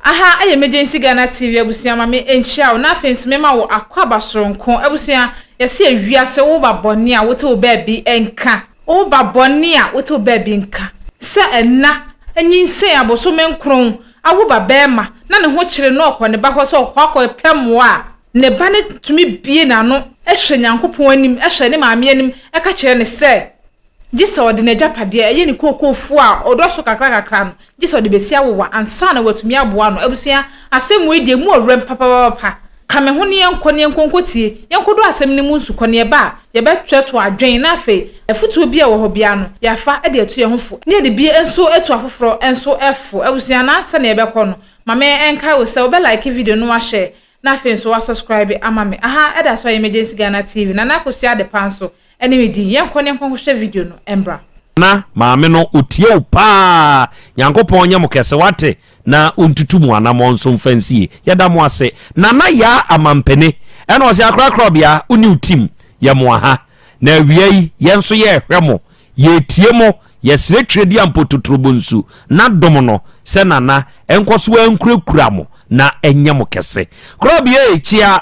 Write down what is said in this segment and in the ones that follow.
aha aye emergency Ghana TV abusia ma me enhia na afensi me ma wo akwaba soronko abusia yesi awiase wo babone a wote wo baabi enka wo babone a wote wo baabi enka se enna anyinse aboso menkron awo babema na ne ho kire no okọ ne ba ho so okọ pemo a ne ba ne tumi bie na no ehwe nyankopon anim ehwe ne maame anim eka kire ne se Jisa odi na japade eye ni kokofu a odoso kakra no jisa odi besia wo ansa na watumi aboa no abusua asemu ide mu orem papa kame ho ne yenkonkotie yenkodo asem ne mu nsu kone ba ye betweto adwen na afi efutu bia wo ho bia no ya fa ede etu ye hofo ne de bia enso etu afoforo enso efo abusua na ansa na ye bekọ no mama enka wo se obe like video no wa share na afi enso wa subscribe amame aha eda so emergency Ghana TV na nakosia de panso anyway di yenkon hwe video no embra na maame no otie pa yankopon nya mokese wate na ontutumu anamon so mfansie yeda mo ase na ya amampene ena o se akra Krobea uni utim ye mo aha na wiei yenso ye hwemo ye tie mo ye sire twedi ampototobonsu na dom no se nana enkoso ankurakura mo na enya mokese Krobea chia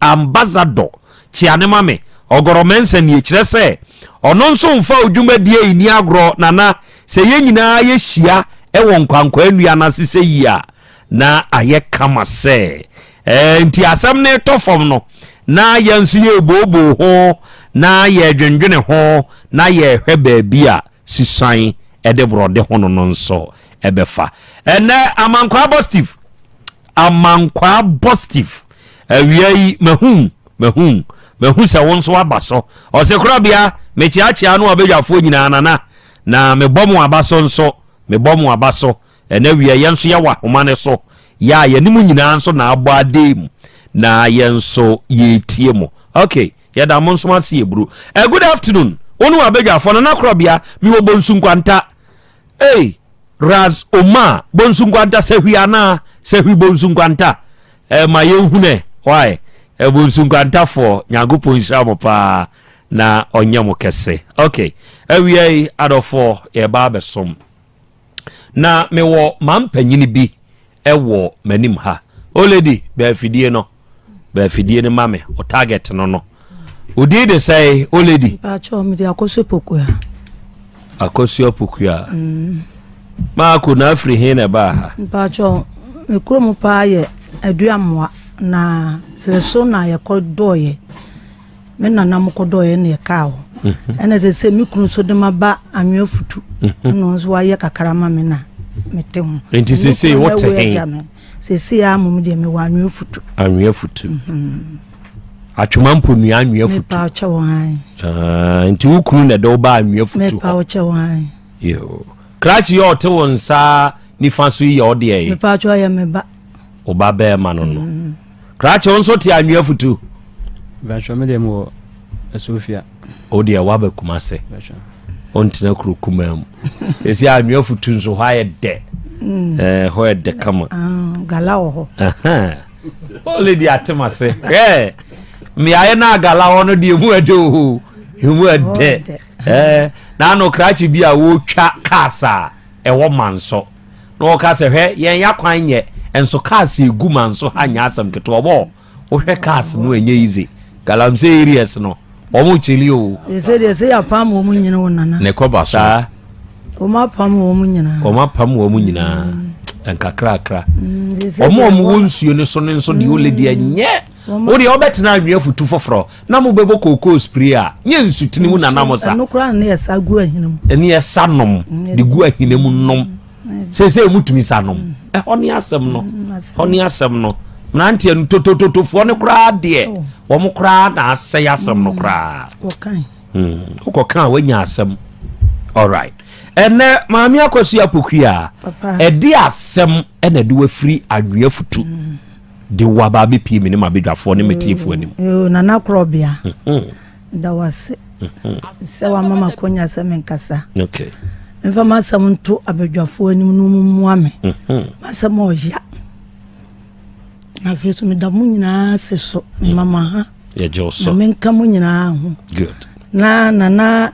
ambassador chiane mame ogoromense ni ekire se ono nso mfa odwumadie ni agro nana se ye nyina ye hia ewo nkwankwa anua na sese yia na aye kama se nti asam ne tofom no na ye nso ye bobo ho na ye dwendwene ho na ye hwe baabia sisan ede brode ho no nso ebefa ene amankwa positive awiai mahum se won so abaso o se Krobea me chiachia no obedwafo nyina nana na me bomu abaso nso me bomu abaso ena wiya yenso ya wa homane so ya yanimu nyina nso na abo adem na yenso yetie mo okay ya da monso mase ebru good afternoon onu abedwafo na Krobea mi wo bonsu nkwanta raz oma bonsu nkwanta sehwiana sehwi bonsu nkwanta ma yenhune why bonsu nkwanta for nyagopon shamo pa na onyamo kese okay awiei adofo e ba besom na mewo mampanyini bi ewo manim ha oledi be afidie no mame o target no odi de say oledi ba cho mi de akoso pokua ma ko na afri he na ba ha ba cho me kromo pa ye aduamoa na se na ye kodoye me nana mo kodoye na ye kawo ena se mi kunu so de maba anwe futu no so aye kakarama me na mete ho enti se what he se ya mo de me wa anwe futu atwumampo nu anwe futu me pa cha wan enti ukunu na de oba anwe futu me pa cha wan yo krachi yo te wonsa ni fanso yi ode ye me pa cha ya me ba oba be ma no krachi onso ti anwe futu ba cho me de mo Sofia ode wa ba kumase ontina kru kumam esi anwe futu nso ha ye de ho ye de kama galawo ho already atemase mi aye na galawo no de mu ado hu ade na no krachi bi a wo twa kasa ewo manso no kasa hwe yen yakwan ye enso kasa egu manso anya asam keto obo wo hwe kasa no enye easy galam serious no omo chili o se ya pam wo munyina wonana ne ko baso o ma pam wo munyina enkakrakra omo wonsuo ne so ne nso de oledi anye wo de obetena anwe futu foforo na mo bebo koko spray a nye nsutini mu nanamosa no kra na yesa gu ahinam eni yesa nom de gu ahinam nom se mutumi sanom oni asem no nanti en tototofo ne kra de wo mo kra na asem asem no kra kan wanya asem all right ene maami akosu apokua edi asem ena de wafiri anwe futu de waba be pie me ne mabedwafo ne metiefo anim nana Krobea da wase se wa mama konya se menkasa okay mfa masam nto abedwafo anim no muame masam oya afetu me da munyina se so mama ha ye joso menka munyina ho good na nana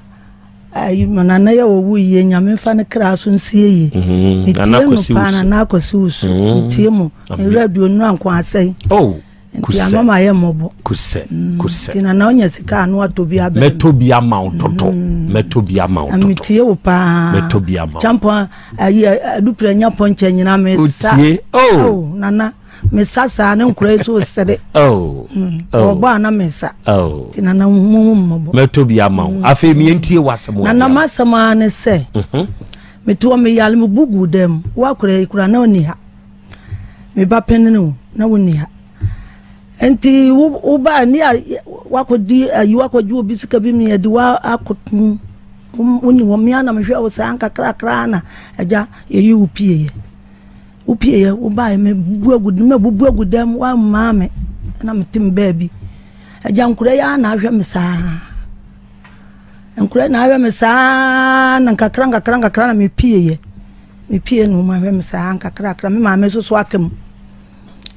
ayi manana ya owu ye nyame fa ne kra so nsie yi na akosi usu tie mu radio nu anko asai kusa mama ye mobo kusa tina na onya sika anu atobi abe metobi amount toto metobi amount toto amitie wo pa metobi amount champo ayi adupre nya ponche nyina mesa nana mesasa ne nkura so sede oba na mesa tina na mobo metobi amount afi mi entie wasemo nana masama ne se meto me yale me bugu dem wa kura na oni ha me ba penene na woni ha enti uba ni wakodi ayi wakodi obi sika bi mi edi wa akotu woni wo mi ana me hwe wo sa nkakra na aja yeyi upie uba me bubu agudem wa mame na metim baabi aja nkura ya na hwe me sa nkura na hwe me sa na nkakra na me pie no ma hwe me sa nkakra me mame so akam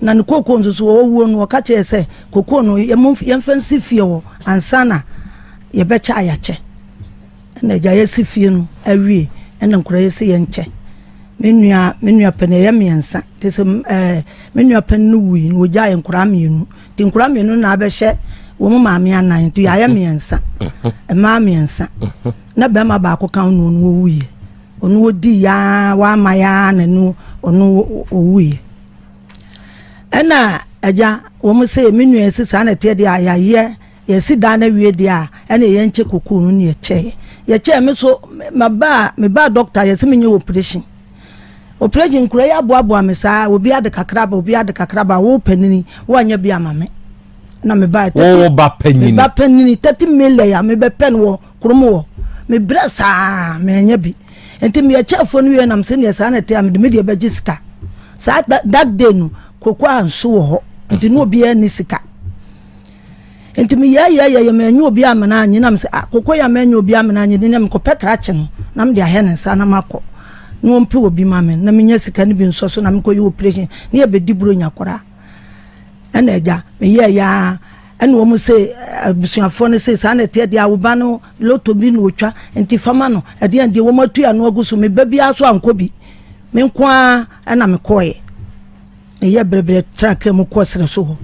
na ne kokon so wo no ka che se kokon no ye fancy fie wo ansana ye be cha ayache na ja ye sifie no awie na nkura ye se ye nche menua pene ye miensa te se menua pene no wi no ja ye nkura mienu ti nkura mienu na be hye wo mu maame anan to ya ye miensa ma miensa na be ma ba ko kan no no wi onu odi ya wa ma ya na no onu owi ena aja wo mo se menu esi sa na te dia ayaye ye si da na wie dia ena ye nche kokunu ne ye che me so me ba doctor ye se menye operation kura ya boabo me sa obi ade kakraba wo panini wo anya bia mame na me ba wo ba panini 30 million ya me be pen wo kromo wo me brasa me anya bi enti me chefo no wie na me se ne sa na te am de me de be gisika sa that day no kokwa anso ho enti no obi ani sika enti me ya me anyu obi amana anyi na me se kokwa ya me anyu obi amana anyi ne me ko pekra che no na me de ahene sa na mako no mpe obi mame na me nya sika ne bi nso so na me ko yi operation ne ya be diburo nyakora ena eja me ya ena wo mu se abusuafo ne se sa na te de awoba no loto bi no otwa enti fama no ade ande wo matu ya no agusu me ba bia so anko bi me nkoa ena me koye ye brebre track mu kwosere so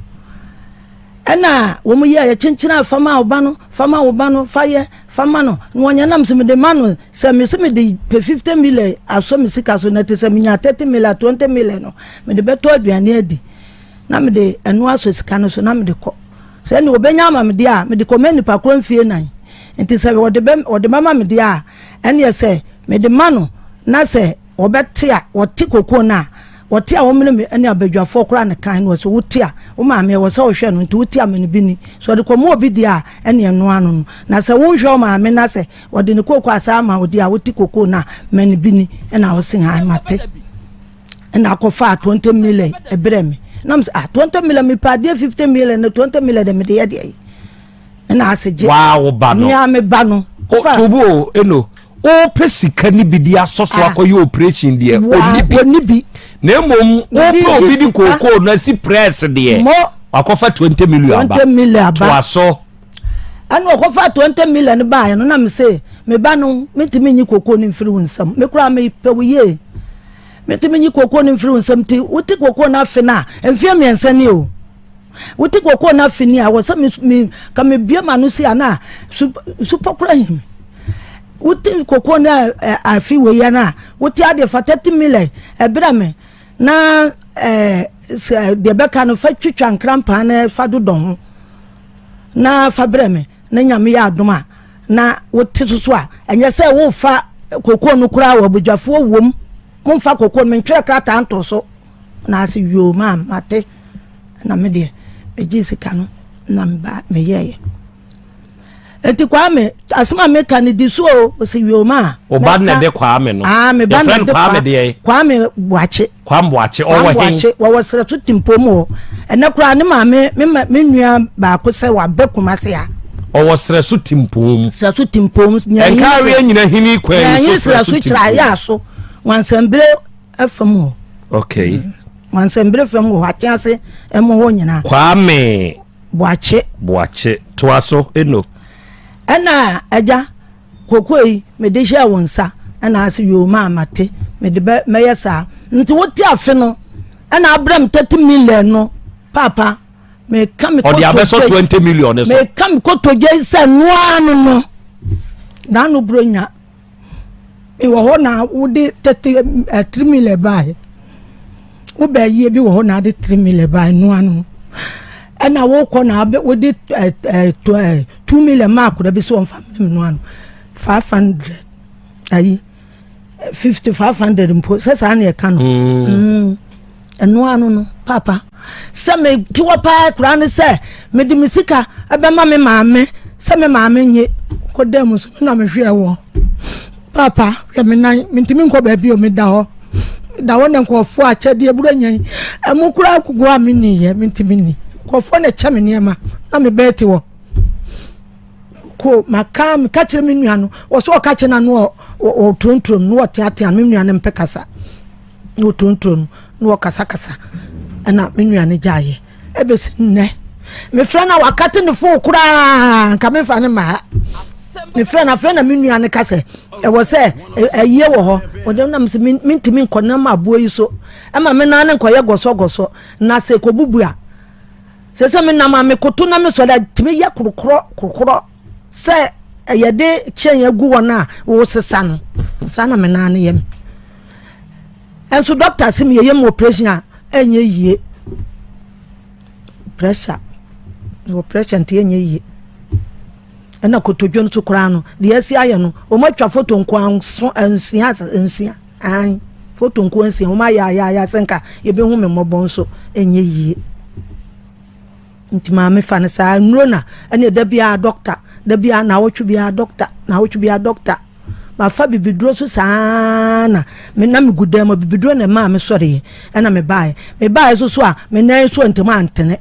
ena wo mu ye chinchina fama obano faye fama no wonya nam se me de manu se me de 50 million aso me sika so na te se me nya 30 million 20 million no me de beto aduane adi na me de enu aso sika no so na me de ko se ni obenya ama me de a me de ko mani pa kro mfie nan enti se ode mama me de a ene ye se me de manu na se obetia woti kokko na woti a womene me ene abadwafo kora ne kan no so woti a wo maame wo se wo hwe no nti woti a me bini so de komo obi dia ene eno anu na se wo hwe maame na se wode ne kokko asa ma wodi a woti kokko na me bini ena wo sin ha mate ena akofa 20 million ebreme na me 20 million me pa dia 50 million na 20 million de me de ye ena aseje wow ba no nya me ba no tubu eno o pesika ni bidi asoso akoyi operation de onibi na mom o obi di kokko na si press de akofa 20 million aba 20 million aba to aso anu akofa 20 million ba no na me se me ba no metimi nyi kokko ni mfiri wonsam me kura me pewuye metimi nyi kokko ni mfiri wonsam ti wuti kokko na afi na mfie miensa ni o wuti kokko na afi ni a wo se me ka me bia ma no si ana super kura him wuti kokko na afi we ya na wuti ade fa 30 million ebra me na de beka no fa twitwa nkrampa na fa dodon na fa breme na nyame ya adoma na wuti soso a enye se wo fa kokko no kura wo budwafo wom mo fa kokko me ntwere krata anto so na ase yo ma mate na me de ejisika no na mba me yeye eti kwa me asema me kan di so o se wioma o ba na de kwa me no me ba na de kwa me de kwa me buache o wa hin wo wasra to timpomo ena kura ne ma me nua ba ko se wa bekuma se ya o wasra so timpom nya enkawe nyina hini kwa so sra so tira ya so wansambere afam okay wansambere afam ho atiase emo ho nyina kwa me buache to aso eno ena aja kokoi me de hia wonsa ana ase yo ma amate me de me yesa nti woti afe no ana abram 30 million no papa me kam ko odi abeso 20 million so me kam ko toje se noanu no na no bronya e wo ho na wodi 3 million bae wo ba yie bi wo ho na de 3 million bae noanu ana wo ko na be wodi 2 million mark da bi so on family noanu 500 ayi 5500 mpo sesa na e kan eno anu no papa se me kiwa pa kra ne se me di misika abema me maame se me maame nye ko dem so na me hwe wo papa ya me nan mintimi nko ba bi o me da ho na nko fo a chede ebura nyan emu kura akugo a me ni ye mintimi ni ko fo na cha me niema na me beti wo ko makam ka kire me nua no wo so ka kire na no o tontrom no tiatia me nua ne mpekasa no tontrom no kasa ana me nua ne jaye ebesi nne me fra na wakati ne fo kura ka me fa ne ma me fra na me nua ne kasa e wo se aye wo ho o dem na me mintimi nkona ma abo yi so ama me na ne nkoye goso na se ko bubua se me na ma me koto na me so da timi ya kurukuro se eye de chen egu wona wo sesa no sana me na ne yem enso doctor sim ye yem operation a enye yie pressure nti enye yie ena kotodwo no kura no de asi aye no o ma twa photo nko ansia an photo nko ansia o ma ya senka ye be hu me mobon so enye yie nti ma me fa ne sa nro na ene da bia doctor da bia na wotwe bia doctor ma fa bibidro so sana me na me gudam bibidro na ma me sore ena me bae so a me nan so ntema antene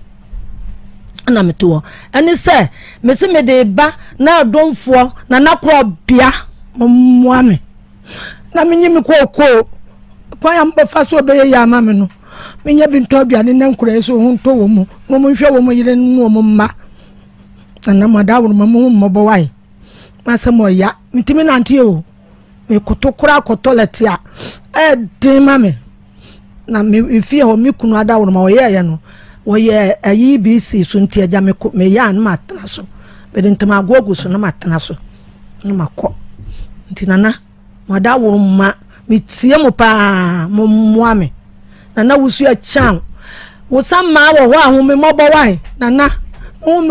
na me to ene se me se me de ba na domfo na Krobea mo me na me nyimi ko kwa ya mbofa so be ya ma me no me nya bi nto aduane na nkura so ho nto wo mu no mo hwe wo mo yire no mo ma na madawo mo mo wai masa mo ya mitimi nantie o me kotokura kotolet ya de mame na me fie ho me kunu adawo ma ye no wo ye ayi BC so ntia ja me ya na matena so be de ntama agogo so na matena so na makọ ntinana madawo ma mitie mo pa mo moame na wusu a chan wo samma wo ho ahome mobo wai nana wo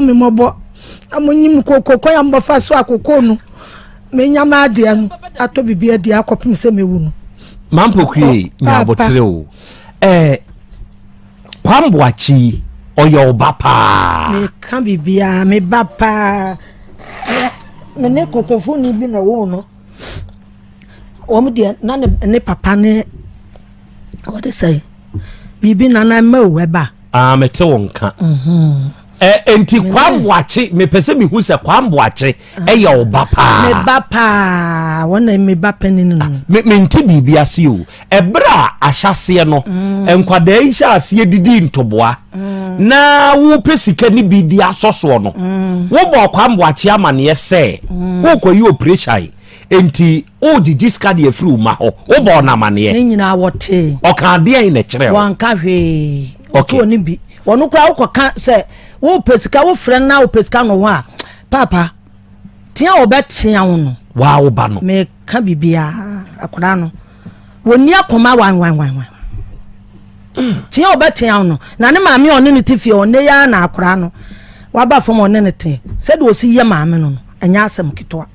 me mobo amonyim kokoko ya mbofa so akoko no menya ma ade no ato bibia dia akopim se mewu no mampokwie nya botre o kwamboachi oye obapa me kan bibia me bapa me ne kokofo ni bi na wo no o mu dia na ne papa ne what they say bibi na ma weba mete wonka enti kwamboachi me pese mi hu se kwamboachi eye obapa me bapa wona me bapa ni no me nti bibia ase o ebra ahyase no enkwada isha ase didi ntoboa na wo pesika ni bidi asoso no wo bo kwamboachi amane se wo koyi operation enti o di jiska de afri uma ho wo bo na amane ni nyina wote o kan de na kire wo wanka hwe oto ni bi wono kura wo ka se wo pesika wo frɛ na wo pesika no ho a papa tia obetia wo no wa wo ba no me ka bibia akora no woni akoma wan tia obetia wo no na ne maame one ne tifie one ya na akora no wa ba fom one ne te se de osi ye maame no anya asem kitoa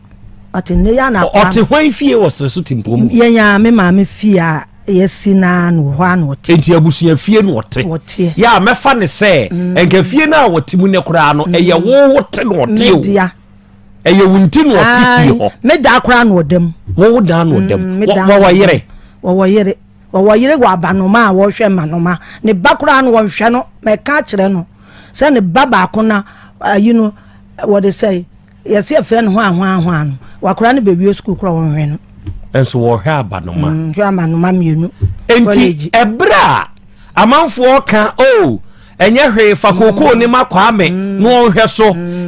ate ne ya na akora ote hwan fie wo sere so timpom ye nya me maame fie a yesi na no ho an wote enti abusua fie no wote ya mefa ne se enka fie na wote mu ne kura no eye wo wote no wote o eye wunti no wote fie ho me da kura no odem wo da no odem wo yere wa banoma a wo hwe manoma ne bakura no wo hwe no me ka kire no se ne baba akona what they say yesi afre no ho no wakura ne bebi school kura wo hwe no enso wo hwe abanoma hwe amanoma mienu enti ebra amanfo ka enye hwe fa kokoo ni makwame no hwe so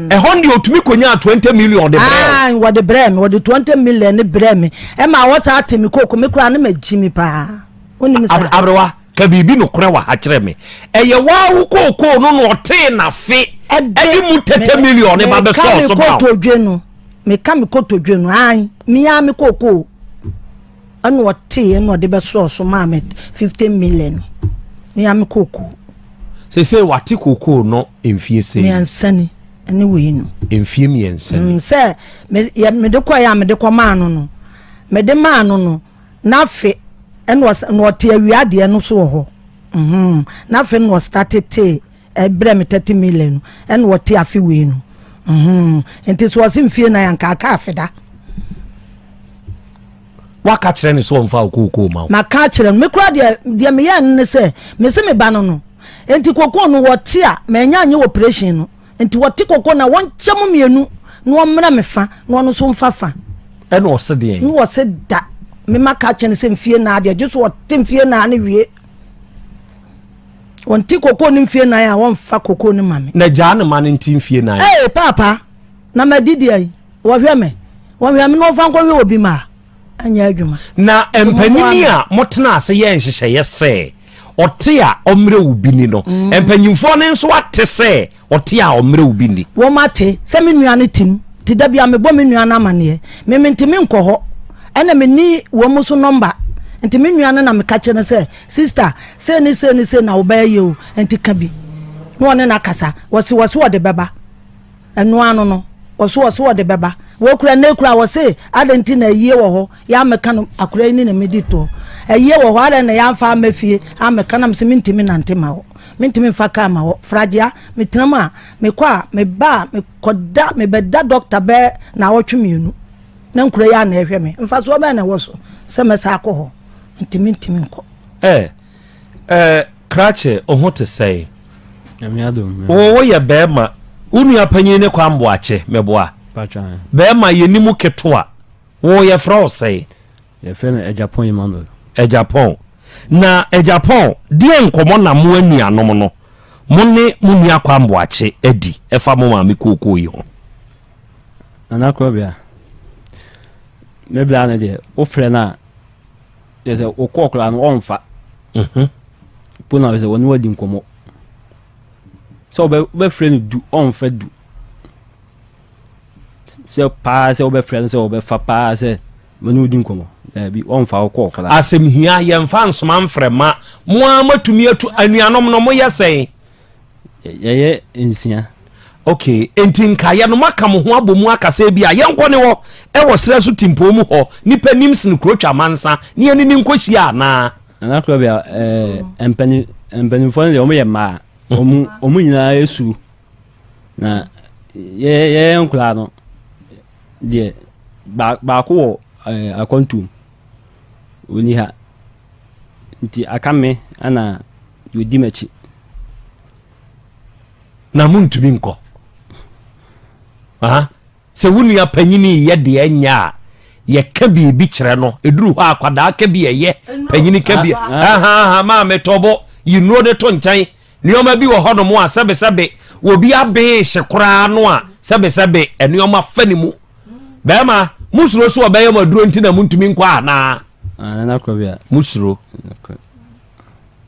ehon de otumi konya 20 million de brɛ what the brɛ what the 20 million ne brɛ me e ma wo sa atemi kokoo me kura ne magimi pa oni mi sa abrewa ka bibi no kora wa ha kyerɛ me eye wa wo kokoo no no ɔte na fe edi mu 30 million ne ba be so ba me ka me kotodwe no an me ya me kokoo anu ɔte anu de be so ma me 15 million me ya me kokoo se wate kokoo no emfie se me ansani ene we no emfie me ansani se me de koya me de koma no me de ma no na fe ene no ɔte awiade no so ho na fe no started te ebre me 30 million ene ɔte afi we no enti so wasim fie na yanka aka afeda waka kyerɛ ne so mfa kokoo ma maka kyerɛ me kura de me ya ne se me se me ba no enti kokoo no wote a me nya anye operation no enti wote kokoo na won kyem mienu na womra me fa na ono so mfa fa ɛna ɔse de ni wose da me maka kyerɛ ne se mfie na de je so wote mfie na ne wie wonti kokoo ni mfie na ya won fa kokoo ni mame na gya ne ma ne nti mfie na ya papa na madidi ai wo hwe me no fa nkɔ hwe obi ma anya adwuma na empanini a motena ase yɛ nhyehyɛ sɛ ɔte a ɔmrɛ ubini no empanyimfo ne nso ate sɛ ɔte a ɔmrɛ ubini wo mate sɛ me nua ne tim ti da bia me bɔ me nua na amane me ntimi nkɔ hɔ ɛna me ni wo mu so number enti me nua na me ka kyerɛ ne sɛ sister say ni na wo ba ye o enti ka bi no one na kasa wɔse wo de beba ɛno ano no wɔse wo de beba wo kura na kura wɔse adenti na yie wɔ hɔ ya meka no akura ni na medito yie wɔ hɔ ada na ya mfa mafie ameka na me ntimi nante ma wo mentimi fa ka ma wo fragea metram a me kwa me ba me koda me beda doctor be na wotwemienu na nkura ya na ehwe me mfa so be na wo so se me sa akɔ hɔ ntimi nko krache ohote sei amiadom wo ye bema unu apanyin ne kwa mboache meboa patran bema yenimu ketoa wo ye fra sei ye feme e Japan Emmanuel Japan na Japan die nkomo na mo anuanom no mo ne mo nua kwa mboache edi efa mo ma me kokoo yi ho ana Krobea me bla na de o frɛ na ye se o kokla no onfa puna we se woni wadi nkomo so be frɛ no du onfa du se pa se o be frɛ no se o be fa pa se woni wadi nkomo bi onfa o kokla asem hia ye mfa nsoma mfrema mo amatumi atu anuanom no mo yesɛn ye nsia okay enti nkaye no maka mo ho abomu akasa bi a yenkɔ ne wo e wo sra so timpo mu ho nipa nimsin krotwa mansa ne ani ni nkohia na ana Krobea empani fone de o me ma o mu nyina esu na ye nkula no de ba ko akontum oni ha nti akame ana yodi machi na muntumi nkɔ se wunu ya panyini ye de anya ye ka bi kyerɛ no eduru hɔ akwada ka bi ye panyini ka bi ma metobo yinu de to nkyɛn nioma bi wɔ hɔ no mo a sɛbesɛbe obi abe hyekora no a sɛbesɛbe enioma fani mu bɛma musuro so obɛyɛ maduro ntina muntumi nkɔ ana Krobea musuro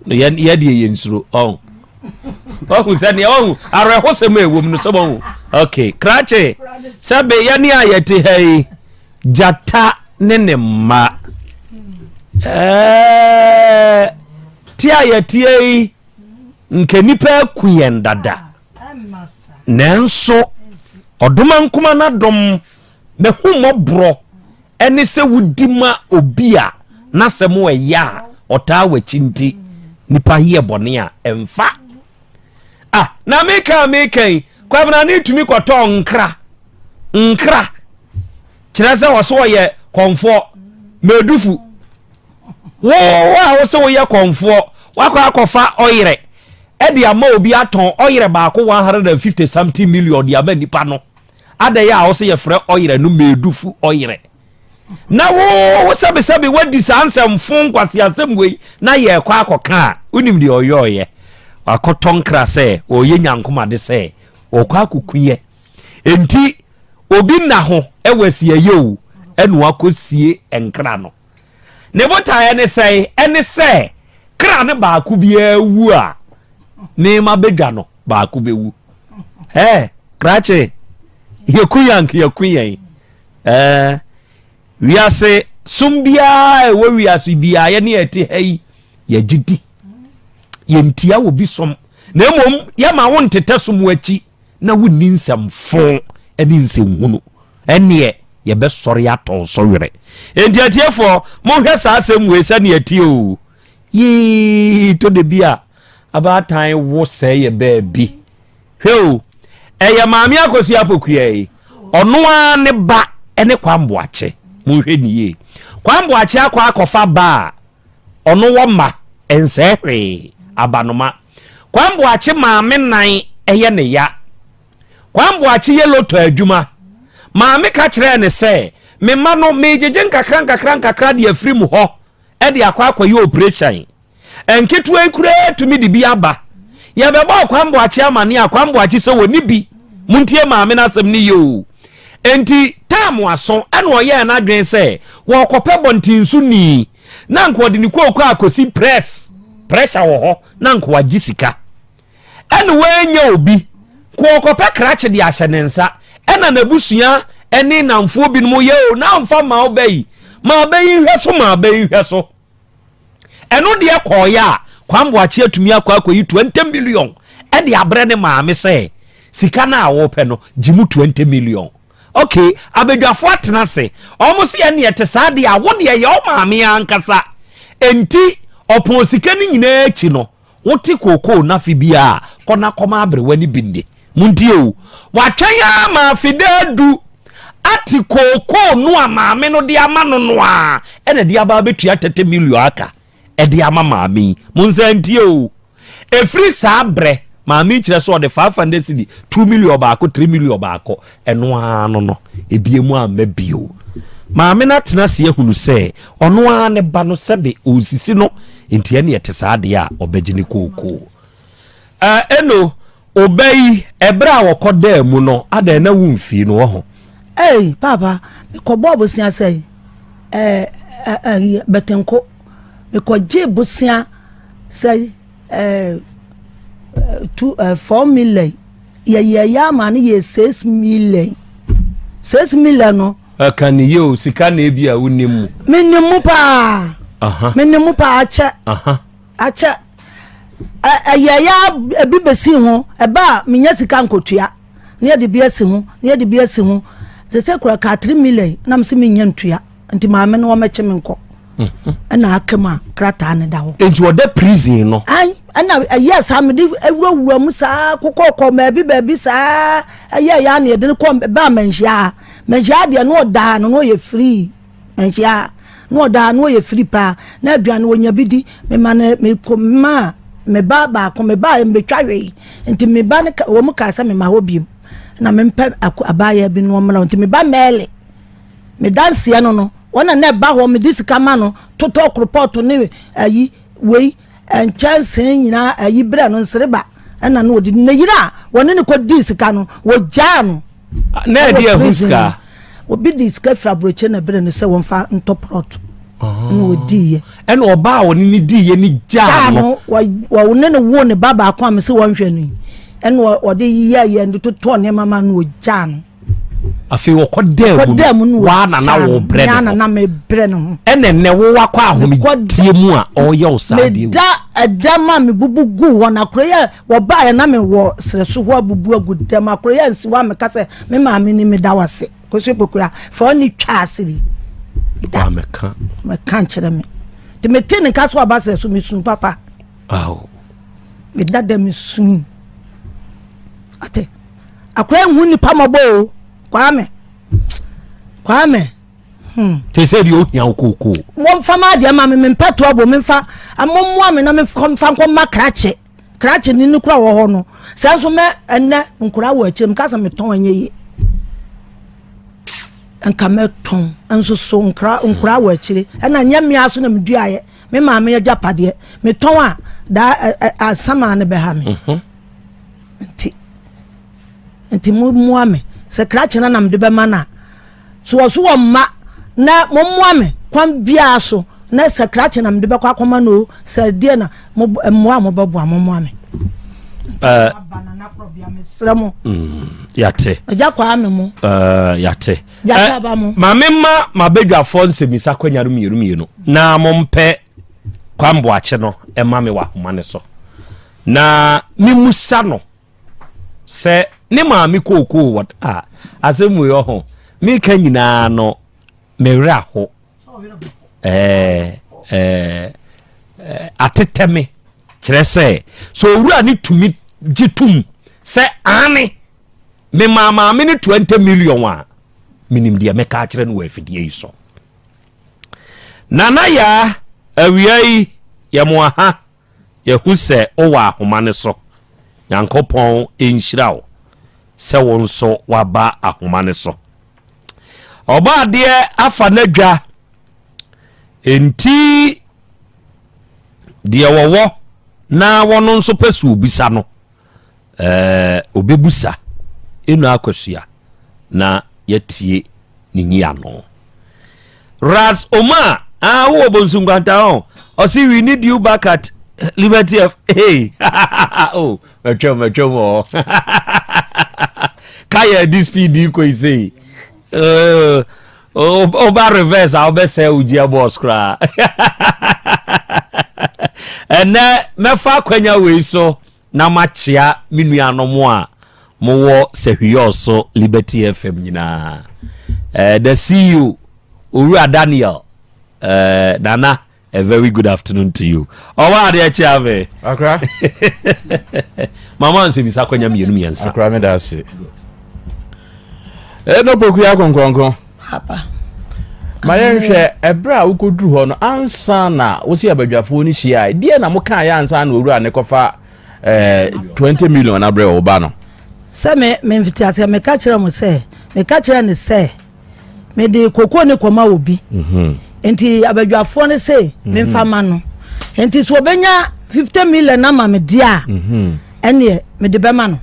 ye de ye nsuro ohu sani ohu arwe hosem ewom no sobo okay krache sabe yani ayete hai jata ne ma ti ayete ai nke nipa kuyen dada nenso odoma nkoma na dom me humobro ene se wudima obia na semo eya ota wachinti nipa hiye bone a emfa na meka kwa bana ni tumi kwato nkra kyerɛ sɛ wo so ye konfo medufu wo so ye konfo wakɔ akɔfa oyere edi ama obi aton oyere baako 150 something million di aba nipa no ada ya wo se ye frɛ oyere no medufu oyere na wo sabe wadi sansem fon kwase asem wei na ye kwa akɔka unim de oyoye akotonkra sɛ oye nyankoma de sɛ okwa akukuye enti obi na ho ewasi ayewu enu akosie enkra no ne botae ne sɛ kra ne baako bia wu a ne ma bedwa no baako bewu krache yekuyan wiase sumbia ewo wiase bia ye ne ete hai ye gidi ye ntia wo bi som na emom ye ma wo ntete som wachi na wonni nsamfo eni nsemhunu ene ye be sori aton so were entiatiefo mo hwe sa asem we sa ne ati o yi to de bia abatan wo se ye ba bi hwe eye maami akosi apokua yi ono a ne ba ene kwamboache mo hwe niye kwamboache akofa ba ono wo ma ensehwe abanoma kwamboache maami nan eye ne ya kwamboache ye loto adwuma maami ka kire ne se me ma no mejeje nkakran de afiri mu ho e de akwakoye operation enketu enkure tumi de bi aba ye beba kwamboache amane akwamboache se woni bi muntie maami na asem ni yo enti tamu aso ene oye na adwen se wo kope bontinsu ni na nko de ni kokwa akosi pressure wo ho na nko agisika ene wenya obi ko kope krache de ahyenensa ena nabusua ene namfo bi no ye o na mfa ma obai hwe so eno de koya kwamboache atumi akwakoyi 20 million e de abre ne maami se sika na awo pe no jimu 20 million okay abedwafo atena se almost ye ne ete sa de awo de ye o maami ankasa enti opon sika ni nyina echi no wote koko na fi bia kona koma abre wani binde muntie o watwan ya ma fidadu ati koko no amaami no de ama no a ene de aba betua 30 million aka e de ama maami munsantie o efri sa abre maami kire so de 500 cedi 2 million baako 3 million baako eno ano no ebiemu amabio maami na tena se ehunu se ono a ne ba no sebe osisi no entie ne yete saade a obegine koko eno obai ebra wokoda mu no ada na wumfi no ho papa ko bobo sia sei betenko ko je busia sei 4 million ya man ye 6 million no kan ye sika na bia wonimu menimu pa acha ya bibesi ho eba menya sika nkotua ne de bia si ho se kura ka 3 million na mse menya ntua nti maame no meche me nko na akema krata ne da ho enti wo de prison no ana yes amedi ewuwa mu saa kokoko ma bi saa ya ne de ko ba manhia de no da no ye free manhia no da no ye free pa na aduane wonya bidi me ma me koma me ba ko me ba me twawe nti me ba ne wo mu ka sa me ma hobiem na me mpa abaya bi no mla nti me ba mele me dance ya no wona na ba ho me disika ma no toto report ne ayi wei enchanse nyina ayi bra no nsreba na no odi na yira wona ne ko disika no wo jano na di ehuska obi disika fra broche na bra ne se wonfa ntoprot no odi ye ena oba woni ni di ye ni jano wo ne wo ne baba akwa me se wonhwe ni ena odi ye ndo to ne mama no jano afi wo kodem wa na wo bre na me bre no ene wo wakwa ahome tie mu a oye osade me da adama me bubugu wona kroya wo ba ya na me wo sreso ho abubu agudam akroya nsi wa me kase me ma me ni me da wase koso pokua fo ni twa asiri da me kan kire me te me tin ka so aba sreso me sun papa me da dem sun ate akroya hu ni pamabo kwame te se di o nya okoko mo fama de ma me mpato abo me fa amommo ame na me fa nko ma krache ni nukura wo ho no sanso me enne nkura wo achim kasa me ton anye yi enka me ton enso so nkura wo achire ena nya me aso na me duaye me ma me japade me ton a da asama ne be ha me nti mu ame se krache na nam de be mana so wo ma na mo ame kwan bia so na se krache nam de be kwa akoma no se die na mo be bo mo ame banana problem sremo yate aja kwa ame mo yate ja ba mo mamema mabedwafo nsemisa kwanya rumienu na mompe kwambo ache no mame wa homa ne so na mimusa no se ne maami kokoo what asemu yo ho mi ka nyina no mewra ho ateteme kire se so owura ni tumi gitum se ane me mama me ne 20 million wa minim dia me ka kire no afidie yi so nana ya awiai ya mo aha ya hu se o wa ahoma ne so yankopon enhyirawo se won so waba ahoma ne so oba de afa nadwa enti de wowo na wono nso pesu obisa no obebusa enu akwasua na yatie ninyi ano ras oma wo bonsunkwanta on o see we need you back at Liberty of hey oh macho kaya this PD ko say ba reverse I'll be say uji boss kra and me fa kwanya we so na machia minuano mo a mo wo sehwioso Liberty FM nyina the CEO Uru Daniel Nana, a very good afternoon to you. Owa de chiave. Akra. Mama nse bisa kwanya mienu miensa. Akra me da se. No pokuya konkon. Papa. Maye nhwe ebra ukoduru ho no ansa na wo se abadwafo ni hia. Die na mo kan ya ansa na Uru ne kofa 20 million na bre oba no. Se me invite me ka kire mo se, me ka kire ne se. Me de kokko ne koma obi. Enti abadwafo ne se me mfama no. Enti so obenya 50 million na ma me dia. Ene me de bema no.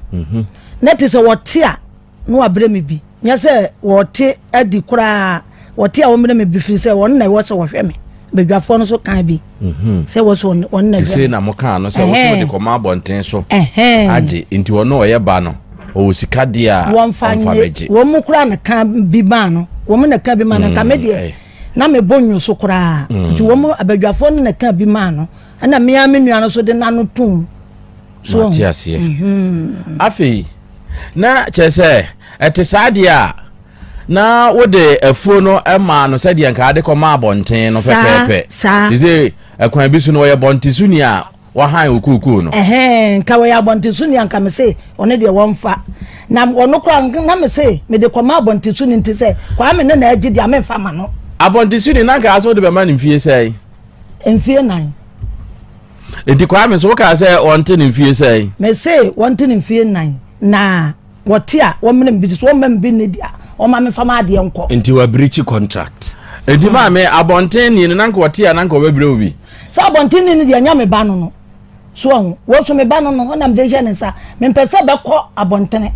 Net is wote a no abre me bi. Nya se wote adi kura wote a wo me bi fi se won na wo se wo hwe me. Abadwafo no so kan bi. Se wo so won na. Se na mo kan no se wo so de koma bonten so. Age enti wo no oye ba no. O sika dia won fa beji. Wo mu kura na kan bi ba no. Wo mu na kan bi ma na ka me de. Na me bonyu so kura nti wo mu abadwafo no na kan bi ma no ana me ya menua no so de nanu tum so atiase afi na chese etisadia na wo de afuo no ema no se de nka ade ko ma abonten no pepepe ize akwan bi so no ye bonti suni a wa han okuku no nka wo ya bonti suni anka me se one de wo mfa na ono kura na me se me de ko ma bonti suni nti se kwa me na agi de amemfa ma no abonti suni na ka aso de be ma nimfie sei mfie 9 enti kwa me so ka se wonte nimfie sei me se wonte nimfie 9 na wote a wo me bi so wo me bi ne dia o ma me fa ma de enko enti wa breach contract enti ma me abonten ni na nka wote a na nka obebre obi sa abonten ni dia nya me ba no so wo so me ba no na me de je ne sa me mpese be kɔ abonten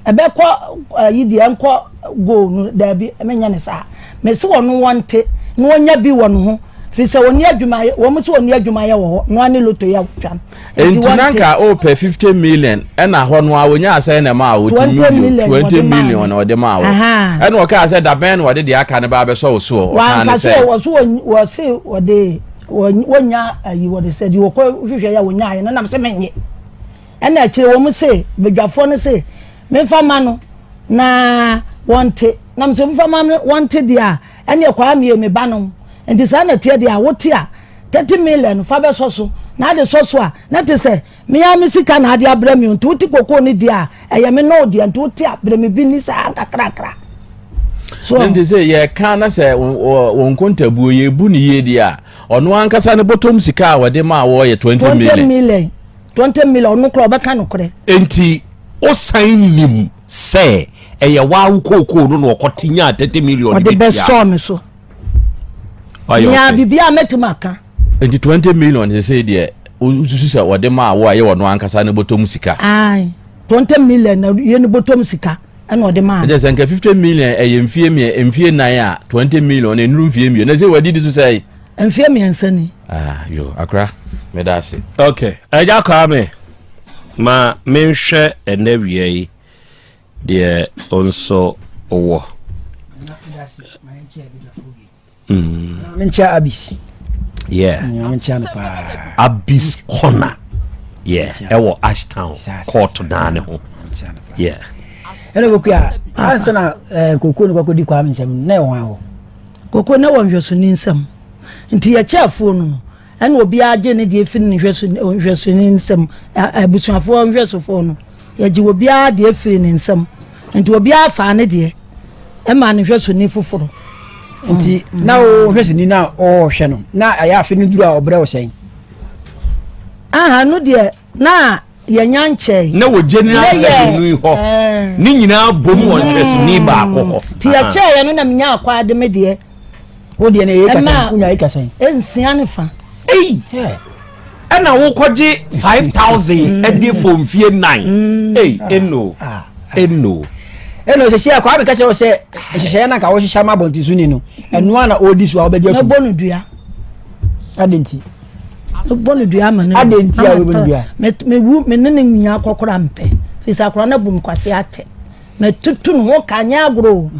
ebe kɔ yi dia enko go no da bi me nya ne sa me se wo no wonte no wonya bi wo no ho fi se woni adwuma wo mo se woni adwuma ye wo no ani loto ya twam enti nanka o pe 50 million na ho no a wonya asai na ma wo 20 million na ode ma wo ena wo ka say da ben wo de aka ne ba be so so wa ka say wo so wo se wo de wonya ayi wo de said wo ko hwehwe ya wonya ayi na se menye ena akire wo mo se bedwafo no se me fa ma no na wonte na me se me fa ma wonte dia ene kwa me ba no enti sa na tie dia wote a 30 million fa be so na de so a na te se me ya me sika na de abrami nti wote kokko ni dia eye me no dia nti wote abrami bi ni sa kakrakra so enti se ye ka na se won kontabuo ye bu ni ye dia ono ankasa ne bottom sika a wode ma wo ye 20 million no kro be ka no kre enti o sign nim se eye wa kokko no no kotinya 30 million bi dia o de be so me so ya bibia metumaka enti 20 million they say there ususa wode ma wo aye wono ankasa ne bottom sika ai 20 million na ye ne bottom sika ena wode ma je senka 50 million eye mfie nan a 20 million na nuru mfie mi na se wadi di so say mfie mi ansani yo akra me da se okay eja ka me ma menhwe enawie yi de onso owo mencha abis yeah mencha na pa abis corner yeah ewo Ashtown court down ho yeah ene bokua ansa na kokoo no kwakodi kwa nsem na ewan ho kokoo na wonhweso ni nsem nti ya chiafo no ene obi age ne de efin ni hweso ni nsem abutuafo hwesofo no ya ji obi a de efin ni nsem nti obi afa ne de e ma ne hweso ni foforo nti na o hwese ni na o hwe no na aya afi ni duru a obre o sen no de na ya nyanche na wo general secretary ho ni nyina bom won hweso ni ba ko ti ya che ya no na menya akwa de me de o de na ye kasa kunya ye kasa ensia ne fa ana wo koje 5000 ede for mfie 9 eno se sia kwa be ka che o se hyehyɛ na ka wo hyehyɛ ma bonti suni no eno ana odi so a obedi na bonu dua adenti bonu dua ma na adenti a bonu dua me wu me ne nya akokora mpe fisa akora na bum kwase ate me tutu no ho kanya agro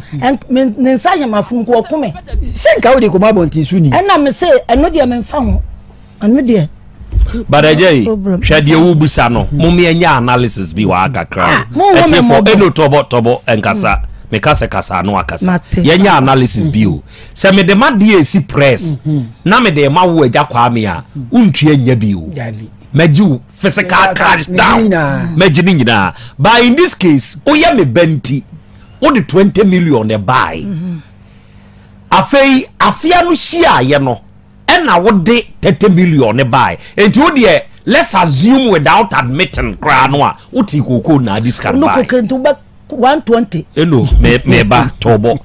me nsa hye mafunku okume senka wo de ko ma bonti suni ena me se eno de me mfa ho eno de Badajay, Shadia Wubusa no, Mummy anya analysis bi wa kakra. Eti for eno tobo enkasa, me kasa no akasa. Yenya analysis bi o. Se me de ma die si press, na me de ma wo agya kwa me a, untue nya bi o. Meju physical crash down. Meji ni nyina. But in this case, oya me benti. O de 20 million e buy. Afei afia no hia ye no. Na what de 30 million ne buy enti wo de let's assume without admitting kra no a uti kokoo na this can buy no kokento ba 120 eno me ba tobo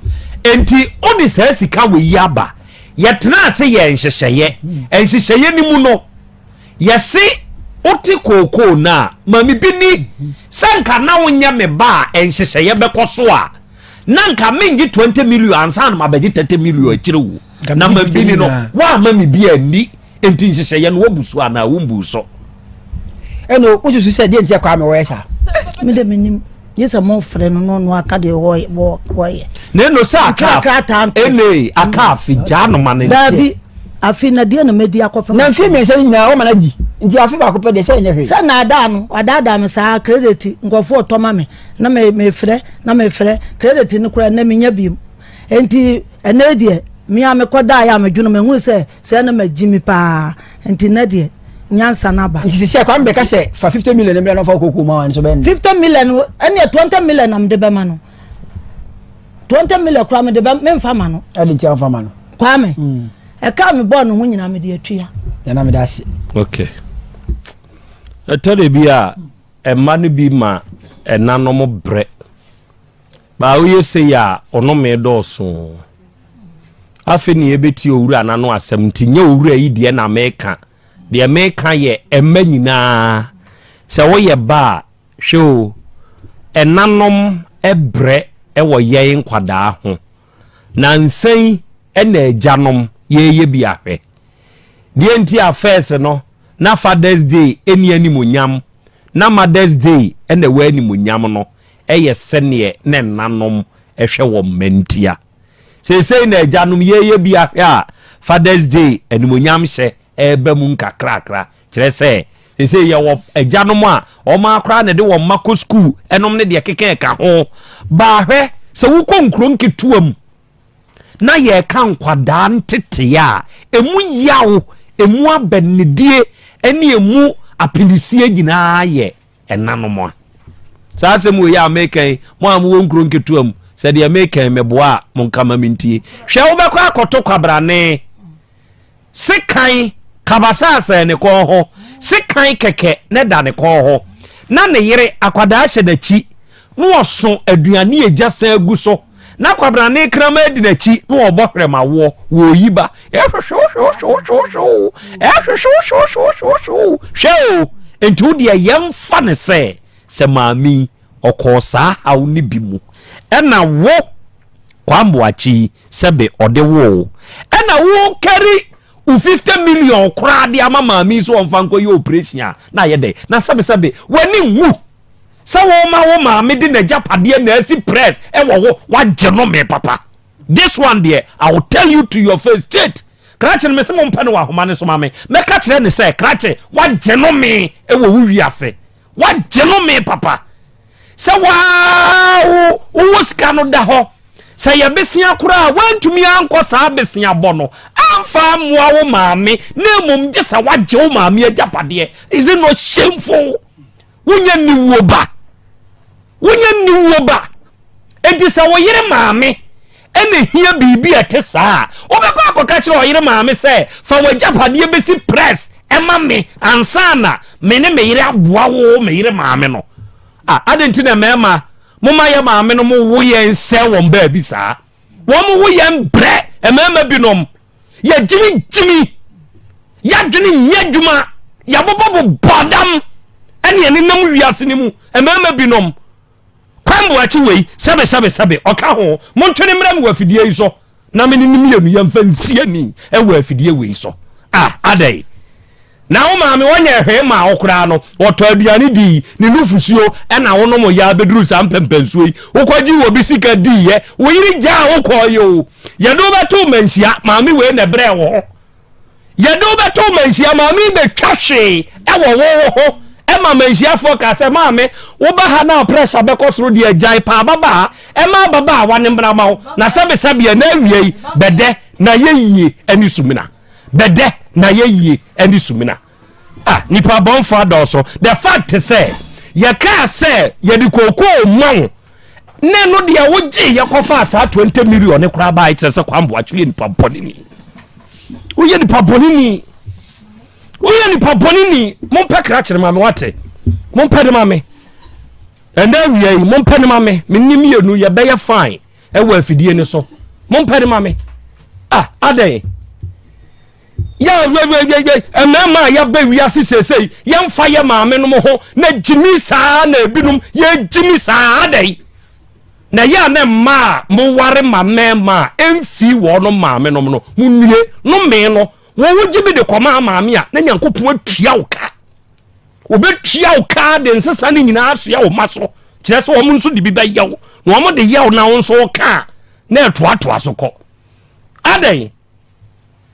enti o de say sika we yaba yetena se ye enhyehyeye ni mu no yesi uti kokoo na mami bi ni sanka na wonya me ba enhyehyeye bekoso a nanka mengi 20 million ansa na mabeji 30 million achirewu na mambini no wa mami bi ani enti nhyehyeye no wabusu ana wumbuso eno ususu se de ntia kwa me wo yesa me de menim yesa mo frɛ no no aka de woye ne no sa aka ene aka afija no mane dabi afi na de na medi akɔpɛ na mfi me se nyina wo mana di nti afi ba akɔpɛ de se nya hwe sa na ada no ada me sa credit ngofo tɔma me na me frɛ credit ni kura na me nya bi enti ene de mi a me koda ya me dwunu me hu se na magimi pa enti na de nyansa na ba nti se kwa mbeka se fa 50 million mbele no fa kokoo ma wan so ben 50 million ene 20 million am de be ma no 20 million kura me de be me mfa ma no ade ntia mfa ma no kwa me e ka me bo no hu nyina me de atua ya na me da se okay atade bi a emma no bi ma enanom bre ba wo yese ya ono me do so afeni ebeti owura nano asem tinye owura yi de na meka de meka ye emma nyina se wo ye ba hwe enanom ebre ewo ye nkwada ho na nsen ena ajanom ye bi ahwe de nti afese no na Father's Day eni animonyam na Mother's Day ena we animonyam no eye sene ne nanom ehwe wo mentia say na janum ye bi a Father's Day animonyam hye eba mu nkakrakra kire say ye wo ajanum a o ma akra ne de wo mako school enom ne de keke ka ho ba hwe se wo konkro nketuam na ye ka nkwada ntete ya emu yawo emu abenedie ene emu apilisie nyina ye enanom sa se mu ya mekan mo am wo nkro nketuam se de mekan meboa mo nkama mintie hwe wo bekọ akoto kwabrane sekan kabasa se ne ko ho sekan keke ne da ne ko ho na ne yere akwada hye dachi no oso aduane eja sa agu so na kwabra ne krama di na chi no obohwere ma wo yiba show enti dia yemfa ne se maami okosa haw ne bi mu ena wo kwamboachi sebe ode wo ena wo carry $50 million kura de ama maami so onfa nko ye operation na ye de na sebe wani wu sa wo ma wo maami de na japade na asi press e wo waje no me papa this one there I will tell you to your face straight krache me se mo mpa no wa homa ne so maami me ka kire ne se krache waje no me e wo wiase waje no me papa se wa wo ska no da ho se ye besia kura wantumi anko sa besia bono amfa moa wo maami na mum je sa waje wo maami ajapade is it not shameful wonya ni wo ba enti sa wo yire maami ene hia bibi ate saa obekọ akoka kire wo yire maami se fa wajapade besi press ema me ansana me ne me yire aboa wo me yire maami no adenti na mema moma ye maame no mo wo ye nse won ba bi saa wo mo wo ye mbre emema binom ye jimi ya dwene nyadwuma ya bobo bodam ene ne nam wiase ne mu emema binom kwambo achi wei sabe oka ho mo ntwene mram wa fidie yi so na me ne mienu ye mfa nsie ni e wa fidie wei so adai na wo maame wonye hwe ma okura no woto aduane di ni nufusuo e na wono mo ya beduru sampempensuo yi wokwaji wo bisika di ye wo yiri ja wokoyo ye do beto manhia maame we na bre wo ye do beto manhia maame be twahwe e wo ho e ma manhia focus maame wo ba ha na pressure be kosoro di agyan pa baba e ma baba wane mbra ma wo na sabe na awie bede na yeyie ani sumina bede na ye eni sumina nipa bon father so the fact say ye ka say ye di kokoo mon ne no de woje ye kofa asa 20 million ne kura ba ite se kwambo atwe nipa bonini uye nipa bonini mon pe kra kire mame wate mon pe de mame enda wiei mon pe de mame mennim yenu ye be ye fine e wa afidie ni so mon pe de mame adai ya emema ya be wiase sesei ya mfa ya maame no ho na jimi saa na ebinum ya jimi saa dai na ya na ma mo ware ma emfi wo no maame no no munwie no me no wo jimi de koma maame a na nyankopon atua wo ka obetua wo ka de nsesa ne nyina aso ya wo maso kire so wo mo nso de bi ba yawo na wo mo de yawo na wo nso ka na etoatoa so ko adai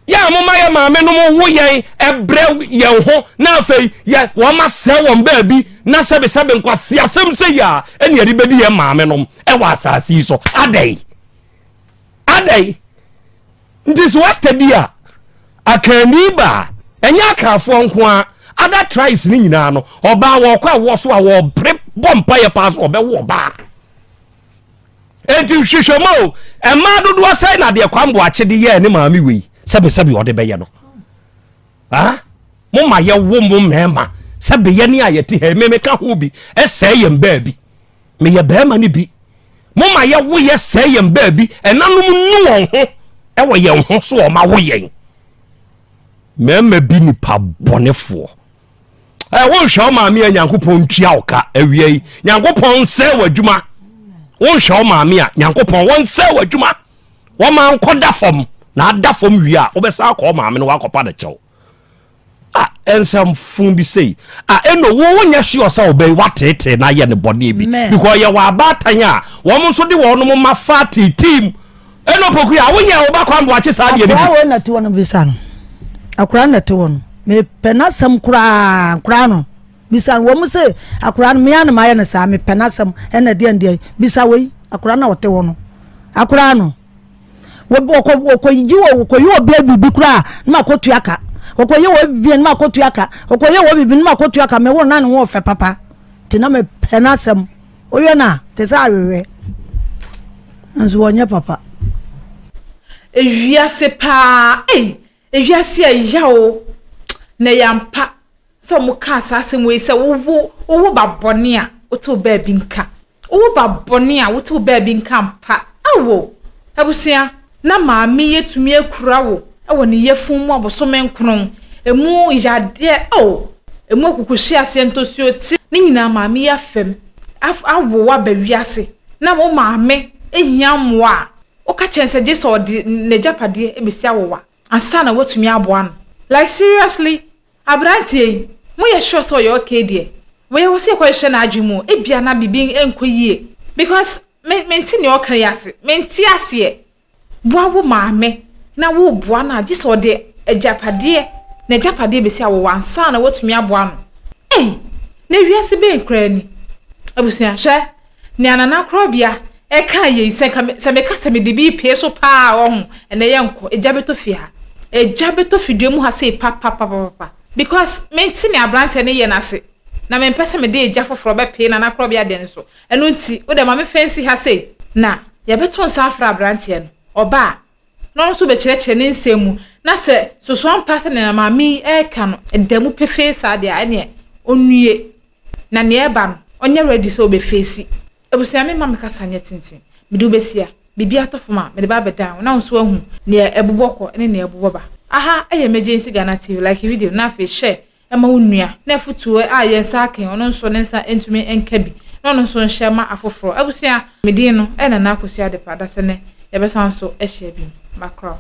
ya mama ya maame no mo wo yen ebre ye ho na afei ya wo ma se won ba bi na sebe nkwase asem se ya ene yari bedi ye maame no e wa asasi so adai ndis wastadia akaniba enya kafo nko a other tribes ni nyina no oba wo kwa wo so a wo bre bompa ye pass obe wo ba enti hwehwemo e ma dodo asai na de kwambo akede ye ne maame wi sabe ode be ye no mo ma ye wo mo mema sabe ye ni ayeti he me ka ho bi eseyem ba bi me ye ba ma ni bi mo ma ye wo ye seyem ba bi enanum nu won ho e wo ye ho so o ma wo ye mema bi ni pa bonefo won hwa ma me Nyankopon tua oka awie Nyankopon se wadwuma won hwa ma me Nyankopon won se wadwuma wo ma nkoda fom na ada fom wi a obesa akọ maame no wakopa de chew ensam fun bi sei eno wo nya hwe osa obey watete na ye ne bone bi because ye wa abatan a wo mo so de wo no ma fati team eno poku a wonya wo ba kwambo ache sa de ni bi na ti wono bisa no akura na ti wono me penasam kura no bisa wo mo se akura no me ya na ma ye na sa me penasam ena de bisa wei akura na wote wono akura no okoyiwo baby bikura na kotu aka okoyiwo bien na kotu aka okoyiwo bibi na kotu aka me wo na ne wo fe papa ti na me penasem oyo na te sa awewe anzo wonya papa ewiase pa ewiase ayawo na yampa so mo ka asase mo ise wo babone a woto baby nka wo babone a woto baby nka mpa awo abusia na maame yetumi akura wo ewo ne yefun mu abosome nkron emu yade emu okukuhye ase ntosuo ti ne nyina maame yafem awo wa bawiase na mo maame ehia moa o ka chense je so de ne japade ebesi awowa ansa na watumi aboa no like seriously abrantie mo ye sure so you okay there we wo se kwehye na adwemu ebia na bibi enkoyie because menti ne okran yase menti ase boawo maame na wo boa na je so de ajapade na japade besi awowa ansa na watumi aboa no na wiase be nkra ni abusia hye ne anana Krobea eka ye se meka se me de bi pie so pa ohun ene ye nko ejabeto fi ha ejabeto fidue mu ha se pa because menti ne abrante ne ye na se na me pese me de eja foforo be pie na Krobea den so eno nti wo de ma me fancy ha se na ye beto nsa afra abrante no oba no so be kyerɛkyerɛ ne nsɛmu na se soso ampa se na mami eka no edamu pefe sa de ane onue na ne eba no onye ready so be face ebusia me mama kasa nya tintin me do besia bibi atofoma me de ba beda na nso ahu ne ebuboko ne ne ebuboba aha emergency Ghana TV like video na fe share e ma onua na futuo a yensa aken ono nso ne nsa entumi enkabi na ono nso nhye ma afoforo ebusia me din no e na akosia de pada se ne ye besan so e share bi makro